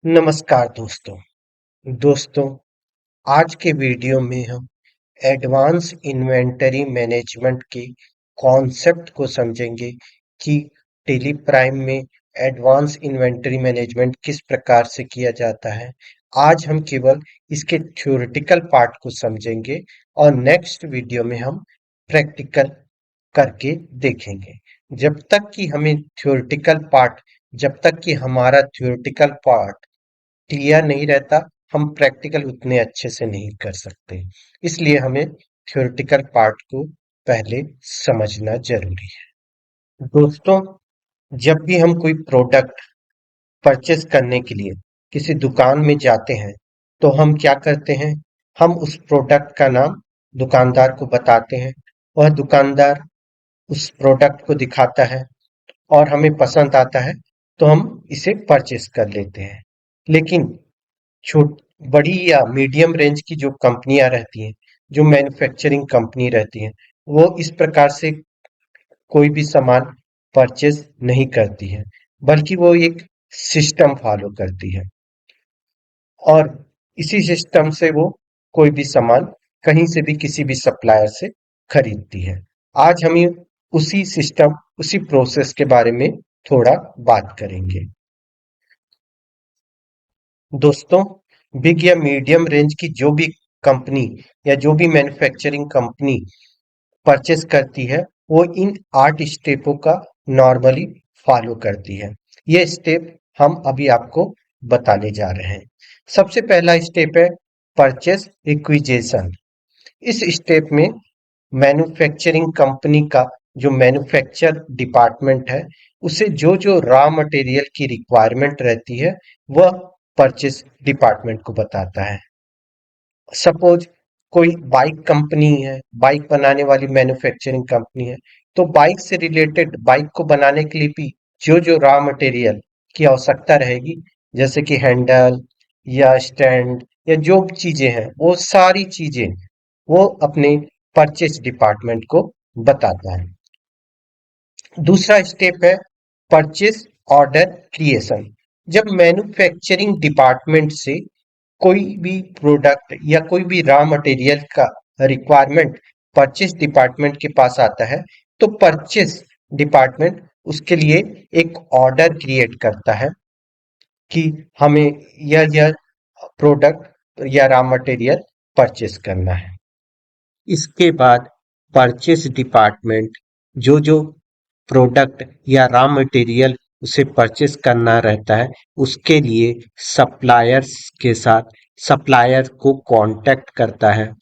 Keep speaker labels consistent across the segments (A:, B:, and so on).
A: नमस्कार दोस्तों। दोस्तों, आज के वीडियो में हम एडवांस इन्वेंटरी मैनेजमेंट के कॉन्सेप्ट को समझेंगे कि टेली प्राइम में एडवांस इन्वेंटरी मैनेजमेंट किस प्रकार से किया जाता है। आज हम केवल इसके थ्योरेटिकल पार्ट को समझेंगे और नेक्स्ट वीडियो में हम प्रैक्टिकल करके देखेंगे। जब तक कि हमारा थ्योरेटिकल पार्ट क्लियर नहीं रहता, हम प्रैक्टिकल उतने अच्छे से नहीं कर सकते। इसलिए हमें थ्योरेटिकल पार्ट को पहले समझना जरूरी है। दोस्तों, जब भी हम कोई प्रोडक्ट परचेस करने के लिए किसी दुकान में जाते हैं, तो हम क्या करते हैं? हम उस प्रोडक्ट का नाम दुकानदार को बताते हैं। वह दुकानदार उस प्रोडक्ट को दिखाता है और हमें पसंद आता है, तो हम इसे परचेस कर लेते हैं। लेकिन छोट बड़ी या मीडियम रेंज की जो कंपनियां रहती हैं, जो मैन्युफैक्चरिंग कंपनी रहती हैं, वो इस प्रकार से कोई भी सामान परचेज नहीं करती है, बल्कि वो एक सिस्टम फॉलो करती है और इसी सिस्टम से वो कोई भी सामान कहीं से भी किसी भी सप्लायर से खरीदती है। आज हम उसी प्रोसेस के बारे में थोड़ा बात करेंगे। दोस्तों, बिग या मीडियम रेंज की जो भी कंपनी या जो भी मैन्युफैक्चरिंग कंपनी परचेस करती है, वो इन 8 स्टेपों का नॉर्मली फॉलो करती है। ये स्टेप हम अभी आपको बताने जा रहे हैं। सबसे पहला स्टेप है परचेस रिक्विजिशन। इस स्टेप में मैन्युफैक्चरिंग कंपनी का जो मैन्युफैक्चर डिपार्टमेंट है, उसे जो जो रॉ मटेरियल की रिक्वायरमेंट रहती है, वह परचेस डिपार्टमेंट को बताता है। सपोज कोई बाइक कंपनी है, बाइक बनाने वाली मैन्युफैक्चरिंग कंपनी है, तो बाइक से रिलेटेड बाइक को बनाने के लिए भी जो जो रॉ मटेरियल की आवश्यकता रहेगी, जैसे कि हैंडल या स्टैंड या जो भी चीजें हैं, वो सारी चीजें वो अपने परचेस डिपार्टमेंट को बताता है। दूसरा स्टेप है परचेस ऑर्डर क्रिएशन। जब मैन्युफैक्चरिंग डिपार्टमेंट से कोई भी प्रोडक्ट या कोई भी रॉ मटेरियल का रिक्वायरमेंट परचेस डिपार्टमेंट के पास आता है, तो परचेस डिपार्टमेंट उसके लिए एक ऑर्डर क्रिएट करता है कि हमें यह प्रोडक्ट या रॉ मटेरियल परचेस करना है। इसके बाद परचेस डिपार्टमेंट जो जो प्रोडक्ट या रॉ मटेरियल उसे परचेस करना रहता है, उसके लिए सप्लायर्स के साथ सप्लायर को कांटेक्ट करता है।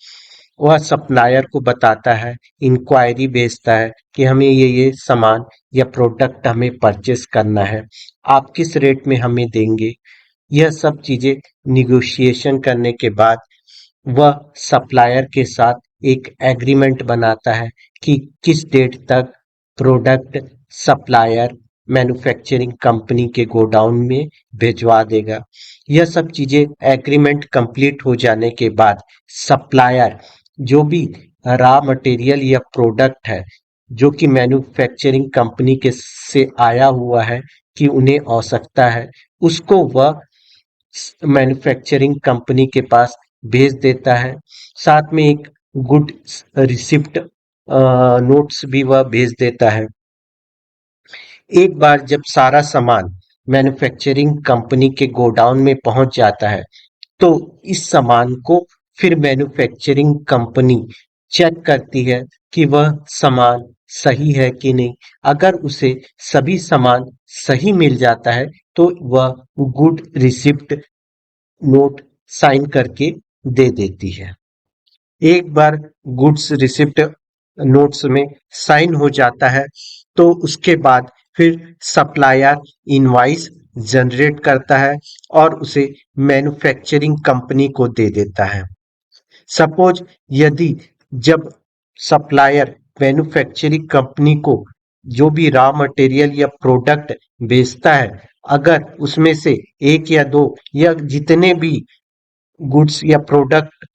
A: वह सप्लायर को बताता है, इंक्वायरी भेजता है कि हमें ये सामान या प्रोडक्ट हमें परचेस करना है, आप किस रेट में हमें देंगे। यह सब चीजें निगोशिएशन करने के बाद वह सप्लायर के साथ एक एग्रीमेंट बनाता है कि किस डेट तक प्रोडक्ट सप्लायर मैन्युफैक्चरिंग कंपनी के गोडाउन में भिजवा देगा। यह सब चीजें एग्रीमेंट कंप्लीट हो जाने के बाद सप्लायर जो भी रॉ मटेरियल या प्रोडक्ट है, जो कि मैन्युफैक्चरिंग कंपनी के से आया हुआ है कि उन्हें आवश्यकता है, उसको वह मैन्युफैक्चरिंग कंपनी के पास भेज देता है। साथ में एक गुड रिसिप्ट नोट्स भी वह भेज देता है। एक बार जब सारा सामान मैन्युफैक्चरिंग कंपनी के गोडाउन में पहुंच जाता है, तो इस सामान को फिर मैन्युफैक्चरिंग कंपनी चेक करती है कि वह सामान सही है कि नहीं। अगर उसे सभी सामान सही मिल जाता है, तो वह गुड रिसिप्ट नोट साइन करके दे देती है। एक बार गुड्स रिसिप्ट नोट्स में साइन हो जाता है, तो उसके बाद फिर सप्लायर इनवॉइस जनरेट करता है और उसे मैन्युफैक्चरिंग कंपनी को दे देता है। सपोज यदि जब सप्लायर मैन्युफैक्चरिंग कंपनी को जो भी रॉ मटेरियल या प्रोडक्ट बेचता है, अगर उसमें से एक या दो या जितने भी गुड्स या प्रोडक्ट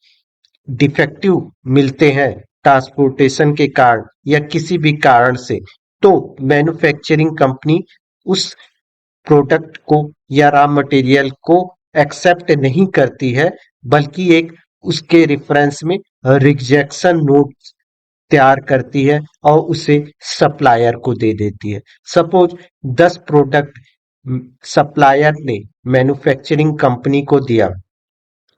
A: डिफेक्टिव मिलते हैं ट्रांसपोर्टेशन के कारण या किसी भी कारण से, तो मैन्युफैक्चरिंग कंपनी उस प्रोडक्ट को या रॉ मटेरियल को एक्सेप्ट नहीं करती है, बल्कि एक उसके रेफरेंस में रिजेक्शन नोट तैयार करती है और उसे सप्लायर को दे देती है। सपोज 10 प्रोडक्ट सप्लायर ने मैन्युफैक्चरिंग कंपनी को दिया,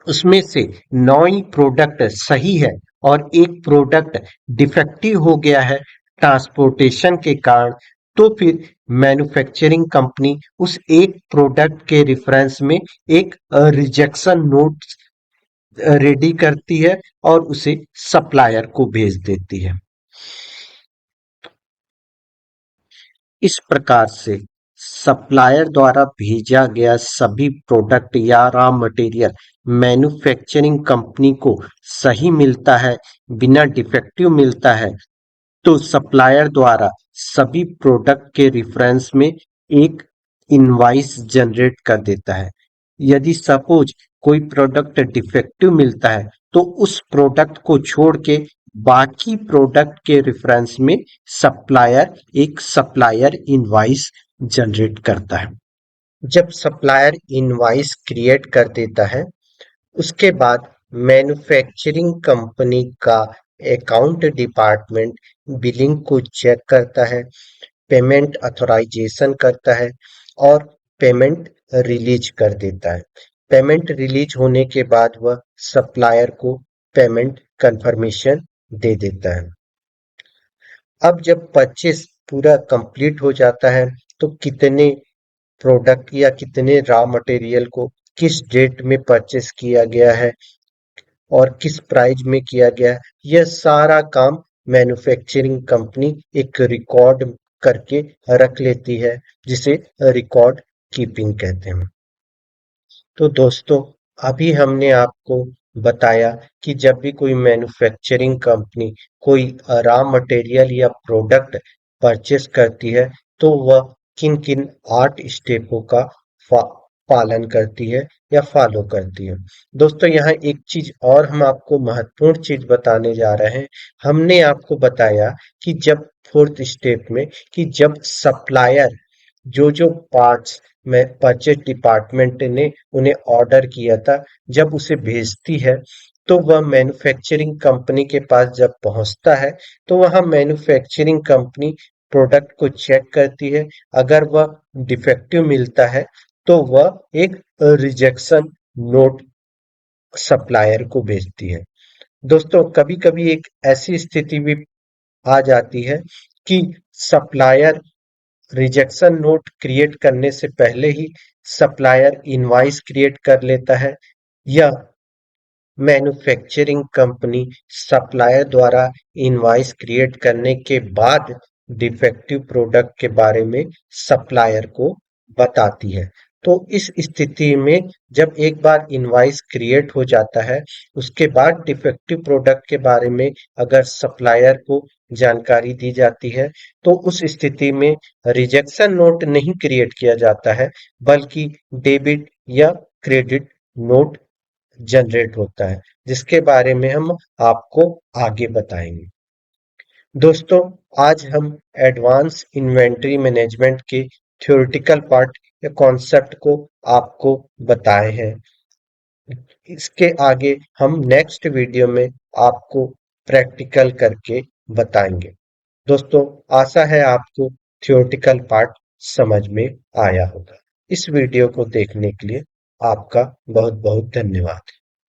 A: उसमें से 9 ही प्रोडक्ट सही है और एक प्रोडक्ट डिफेक्टिव हो गया है ट्रांसपोर्टेशन के कारण, तो फिर मैन्युफैक्चरिंग कंपनी उस एक प्रोडक्ट के रेफरेंस में एक रिजेक्शन नोट रेडी करती है और उसे सप्लायर को भेज देती है। इस प्रकार से सप्लायर द्वारा भेजा गया सभी प्रोडक्ट या रॉ मटेरियल मैन्युफैक्चरिंग कंपनी को सही मिलता है, बिना डिफेक्टिव मिलता है, तो सप्लायर द्वारा सभी प्रोडक्ट के रेफरेंस में एक इनवॉइस जनरेट कर देता है। यदि सपोज कोई प्रोडक्ट डिफेक्टिव मिलता है, तो उस प्रोडक्ट को छोड़ के बाकी प्रोडक्ट के रेफरेंस में सप्लायर एक सप्लायर इनवॉइस जनरेट करता है। जब सप्लायर इनवॉइस क्रिएट कर देता है, उसके बाद मैन्युफैक्चरिंग कंपनी का अकाउंट डिपार्टमेंट बिलिंग को चेक करता है, पेमेंट ऑथराइजेशन करता है और पेमेंट रिलीज कर देता है। पेमेंट रिलीज होने के बाद वह सप्लायर को पेमेंट कंफर्मेशन दे देता है। अब जब परचेस पूरा कंप्लीट हो जाता है, तो कितने प्रोडक्ट या कितने रॉ मटेरियल को किस डेट में परचेस किया गया है और किस प्राइस में किया गया है, यह सारा काम मैन्युफैक्चरिंग कंपनी एक रिकॉर्ड करके रख लेती है, जिसे रिकॉर्ड कीपिंग कहते हैं। तो दोस्तों, अभी हमने आपको बताया कि जब भी कोई मैन्युफैक्चरिंग कंपनी कोई रॉ मटेरियल या प्रोडक्ट परचेस करती है, तो वह किन किन 8 स्टेपों का पालन करती है या फॉलो करती है। दोस्तों, यहाँ एक चीज और हम आपको महत्वपूर्ण चीज बताने जा रहे हैं। हमने आपको बताया कि जब फोर्थ स्टेप में कि जब सप्लायर जो पार्ट्स में परचेज डिपार्टमेंट ने उन्हें ऑर्डर किया था, जब उसे भेजती है, तो वह मैन्युफैक्चरिंग कंपनी के पास जब पहुंचता है, तो वहां मैन्युफैक्चरिंग कंपनी प्रोडक्ट को चेक करती है। अगर वह डिफेक्टिव मिलता है, तो वह एक रिजेक्शन नोट सप्लायर को भेजती है। दोस्तों, कभी कभी एक ऐसी स्थिति भी आ जाती है कि सप्लायर रिजेक्शन नोट क्रिएट करने से पहले ही सप्लायर इनवॉइस क्रिएट कर लेता है, या मैन्युफैक्चरिंग कंपनी सप्लायर द्वारा इनवॉइस क्रिएट करने के बाद डिफेक्टिव प्रोडक्ट के बारे में सप्लायर को बताती है। तो इस स्थिति में जब एक बार इनवॉइस क्रिएट हो जाता है, उसके बाद डिफेक्टिव प्रोडक्ट के बारे में अगर सप्लायर को जानकारी दी जाती है, तो उस स्थिति में रिजेक्शन नोट नहीं क्रिएट किया जाता है, बल्कि डेबिट या क्रेडिट नोट जनरेट होता है, जिसके बारे में हम आपको आगे बताएंगे। दोस्तों, आज हम एडवांस इन्वेंटरी मैनेजमेंट के थ्योरेटिकल पार्ट या कॉन्सेप्ट को आपको बताए हैं। इसके आगे हम नेक्स्ट वीडियो में आपको प्रैक्टिकल करके बताएंगे। दोस्तों, आशा है आपको थ्योरेटिकल पार्ट समझ में आया होगा। इस वीडियो को देखने के लिए आपका बहुत बहुत धन्यवाद।